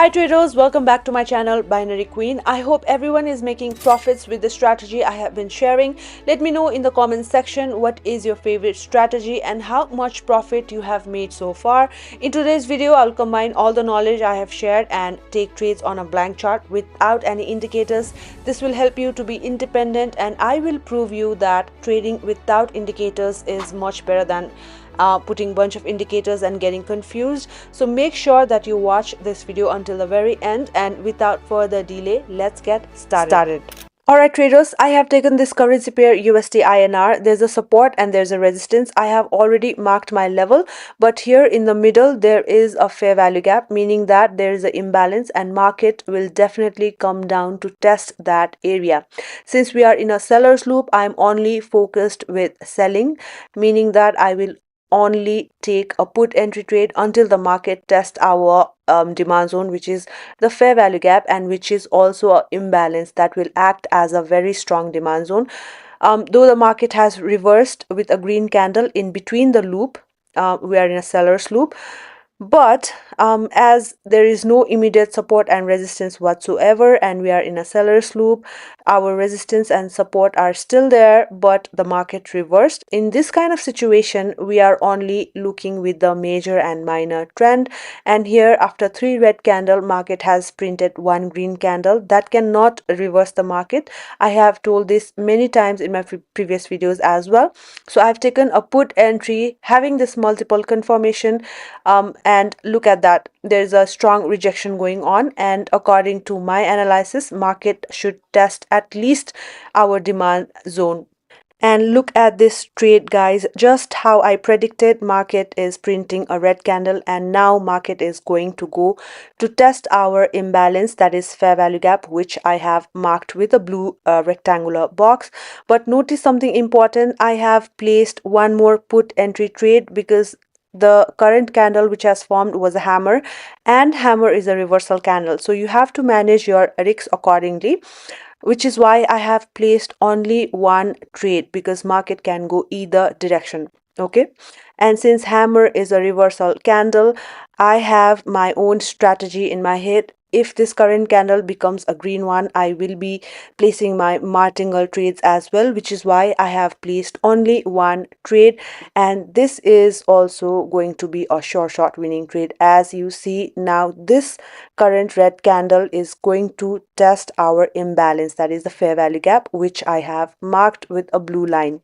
Hi traders, welcome back to my channel Binary Queen. I hope everyone is making profits with the strategy I have been sharing. Let me know in the comment section what is your favorite strategy and how much profit you have made so far. In today's video, I'll combine all the knowledge I have shared and take trades on a blank chart without any indicators. This will help you to be independent, and I will prove you that trading without indicators is much better than putting bunch of indicators and getting confused. So make sure that you watch this video until the very end, and without further delay, let's get started. Alright traders, I have taken this currency pair USD INR. There's a support and there's a resistance. I have already marked my level, but here in the middle there is a fair value gap, meaning that there is an imbalance and market will definitely come down to test that area. Since we are in a seller's loop, I'm only focused with selling, meaning that I will only take a put entry trade until the market tests our demand zone, which is the fair value gap, and which is also an imbalance that will act as a very strong demand zone. Though the market has reversed with a green candle in between the loop, we are in a seller's loop. But as there is no immediate support and resistance whatsoever, and we are in a seller's loop, our resistance and support are still there, but the market reversed. In this kind of situation, we are only looking with the major and minor trend. And here, after 3 red candle, market has printed 1 green candle. That cannot reverse the market. I have told this many times in my previous videos as well. So I've taken a put entry having this multiple confirmation, and look at that, there's a strong rejection going on, and according to my analysis, market should test at least our demand zone. And look at this trade, guys, just how I predicted. Market is printing a red candle, and now market is going to go to test our imbalance, that is fair value gap, which I have marked with a blue rectangular box. But notice something important, I have placed one more put entry trade because the current candle which has formed was a hammer, and hammer is a reversal candle, so you have to manage your risks accordingly, which is why I have placed only one trade, because market can go either direction. Okay, and since hammer is a reversal candle, I have my own strategy in my head. If this current candle becomes a green one, I will be placing my martingale trades as well, which is why I have placed only one trade. And this is also going to be a short winning trade. As you see now, this current red candle is going to test our imbalance, that is the fair value gap, which I have marked with a blue line.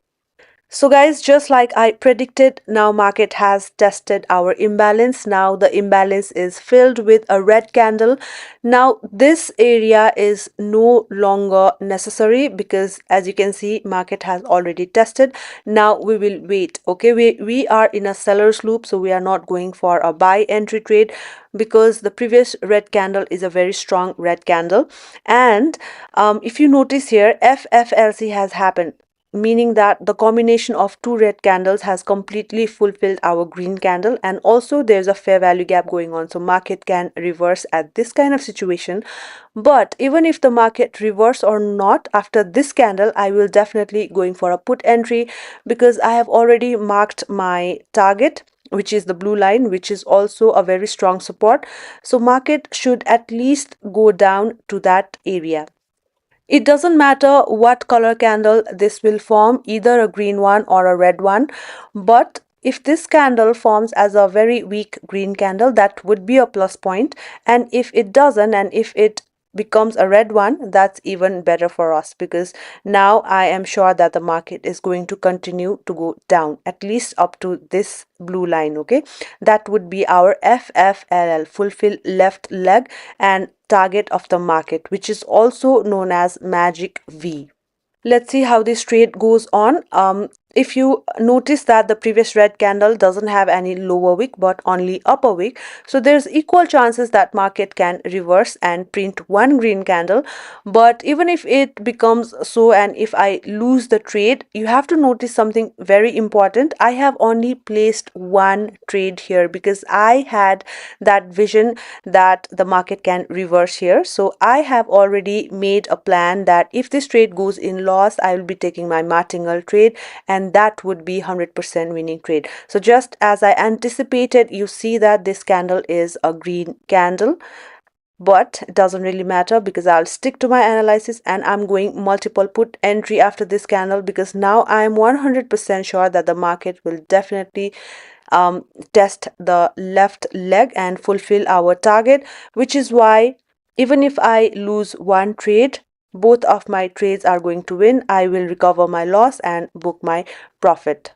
So guys, just like I predicted, now market has tested our imbalance. Now the imbalance is filled with a red candle. Now this area is no longer necessary, because as you can see, market has already tested. Now we will wait. Okay, we are in a seller's loop, so we are not going for a buy entry trade, because the previous red candle is a very strong red candle. And if you notice here, FFLC has happened, meaning that the combination of 2 red candles has completely fulfilled our green candle, and also there's a fair value gap going on, so market can reverse at this kind of situation. But even if the market reverse or not after this candle, I will definitely going for a put entry, because I have already marked my target, which is the blue line, which is also a very strong support. So market should at least go down to that area. It doesn't matter what color candle this will form, either a green one or a red one. But if this candle forms as a very weak green candle, that would be a plus point. And if it doesn't, and if it becomes a red one, that's even better for us, because now I am sure that the market is going to continue to go down at least up to this blue line. Okay, that would be our FFLL, fulfill left leg, and target of the market, which is also known as magic V. Let's see how this trade goes on. If you notice that the previous red candle doesn't have any lower wick but only upper wick, so there's equal chances that market can reverse and print one green candle. But even if it becomes so, and if I lose the trade, you have to notice something very important. I have only placed one trade here because I had that vision that the market can reverse here. So I have already made a plan that if this trade goes in loss, I will be taking my martingale trade, and that would be 100% winning trade. So just as I anticipated, you see that this candle is a green candle. but it doesn't really matter because I'll stick to my analysis and I'm going multiple put entry after this candle, because now I'm 100% sure that the market will definitely test the left leg and fulfill our target, which is why even if I lose one trade, both of my trades are going to win. I will recover my loss and book my profit.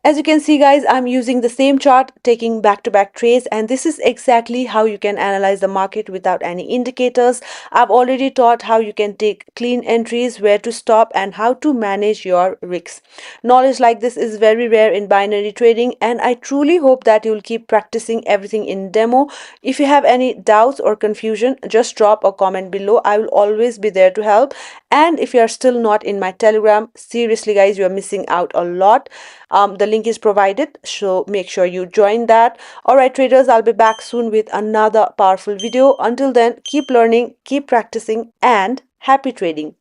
As you can see guys, I'm using the same chart, taking back-to-back trades, and this is exactly how you can analyze the market without any indicators. I've already taught how you can take clean entries, where to stop, and how to manage your risks. Knowledge like this is very rare in binary trading, and I truly hope that you'll keep practicing everything in demo. If you have any doubts or confusion, just drop a comment below. I will always be there to help. And if you are still not in my Telegram, seriously guys, you are missing out a lot. The link is provided, so make sure you join that. Alright traders, I'll be back soon with another powerful video. Until then, keep learning, keep practicing, and happy trading.